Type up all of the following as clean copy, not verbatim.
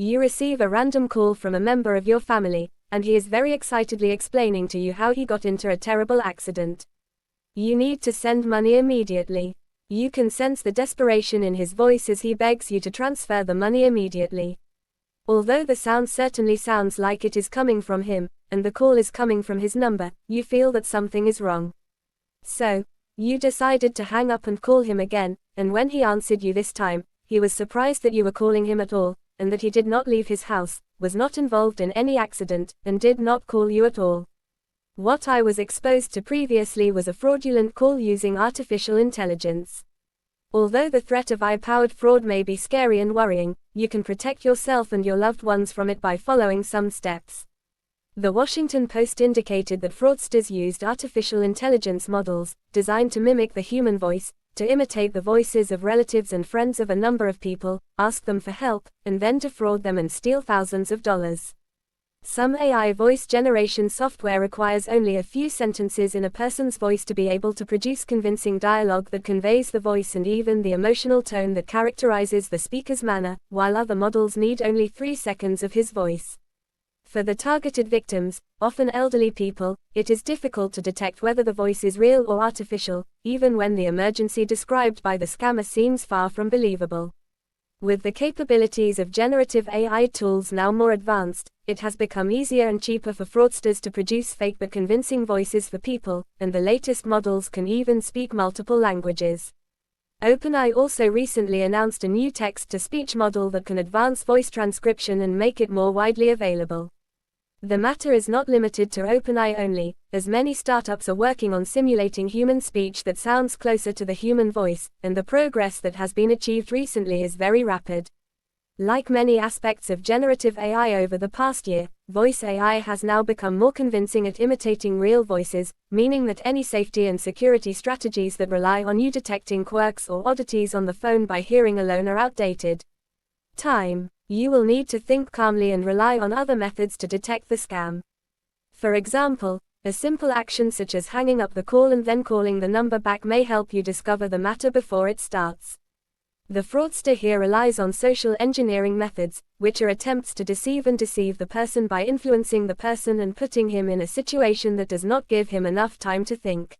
You receive a random call from a member of your family, and he is very excitedly explaining to you how he got into a terrible accident. You need to send money immediately. You can sense the desperation in his voice as he begs you to transfer the money immediately. Although the sound certainly sounds like it is coming from him, and the call is coming from his number, you feel that something is wrong. So, you decided to hang up and call him again, and when he answered you this time, he was surprised that you were calling him at all, and that he did not leave his house, was not involved in any accident, and did not call you at all. What I was exposed to previously was a fraudulent call using artificial intelligence. Although the threat of AI-powered fraud may be scary and worrying, you can protect yourself and your loved ones from it by following some steps. The Washington Post indicated that fraudsters used artificial intelligence models, designed to mimic the human voice, to imitate the voices of relatives and friends of a number of people, ask them for help, and then defraud them and steal thousands of dollars. Some AI voice generation software requires only a few sentences in a person's voice to be able to produce convincing dialogue that conveys the voice and even the emotional tone that characterizes the speaker's manner, while other models need only 3 seconds of his voice. For the targeted victims, often elderly people, it is difficult to detect whether the voice is real or artificial, even when the emergency described by the scammer seems far from believable. With the capabilities of generative AI tools now more advanced, it has become easier and cheaper for fraudsters to produce fake but convincing voices for people, and the latest models can even speak multiple languages. OpenAI also recently announced a new text-to-speech model that can advance voice transcription and make it more widely available. The matter is not limited to OpenAI only, as many startups are working on simulating human speech that sounds closer to the human voice, and the progress that has been achieved recently is very rapid. Like many aspects of generative AI over the past year, voice AI has now become more convincing at imitating real voices, meaning that any safety and security strategies that rely on you detecting quirks or oddities on the phone by hearing alone are outdated. Time. You will need to think calmly and rely on other methods to detect the scam. For example, a simple action such as hanging up the call and then calling the number back may help you discover the matter before it starts. The fraudster here relies on social engineering methods, which are attempts to deceive the person by influencing the person and putting him in a situation that does not give him enough time to think.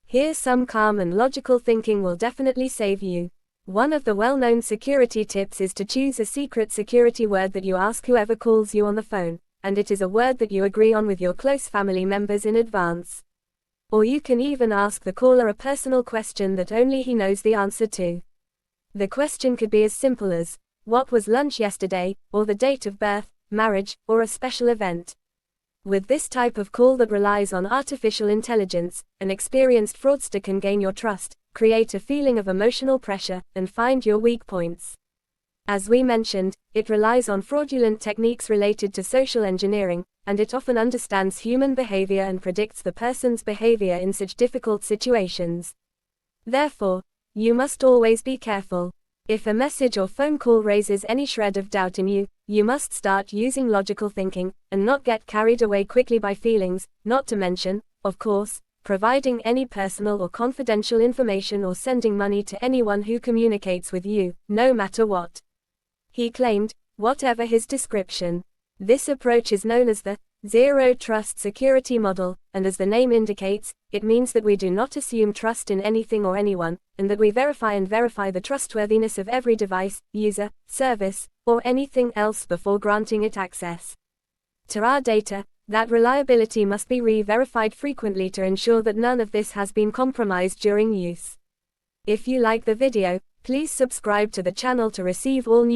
Here some calm and logical thinking will definitely save you. One of the well-known security tips is to choose a secret security word that you ask whoever calls you on the phone, and it is a word that you agree on with your close family members in advance. Or you can even ask the caller a personal question that only he knows the answer to. The question could be as simple as, "What was lunch yesterday?" or the date of birth, marriage, or a special event. With this type of call that relies on artificial intelligence, an experienced fraudster can gain your trust, create a feeling of emotional pressure, and find your weak points. As we mentioned, it relies on fraudulent techniques related to social engineering, and it often understands human behavior and predicts the person's behavior in such difficult situations. Therefore, you must always be careful. If a message or phone call raises any shred of doubt in you, you must start using logical thinking, and not get carried away quickly by feelings, not to mention, of course, providing any personal or confidential information or sending money to anyone who communicates with you, no matter what. He claimed, whatever his description. This approach is known as the Zero Trust Security Model, and as the name indicates, it means that we do not assume trust in anything or anyone, and that we verify the trustworthiness of every device, user, service, or anything else before granting it access to our data. That reliability must be re-verified frequently to ensure that none of this has been compromised during use. If you like the video, please subscribe to the channel to receive all new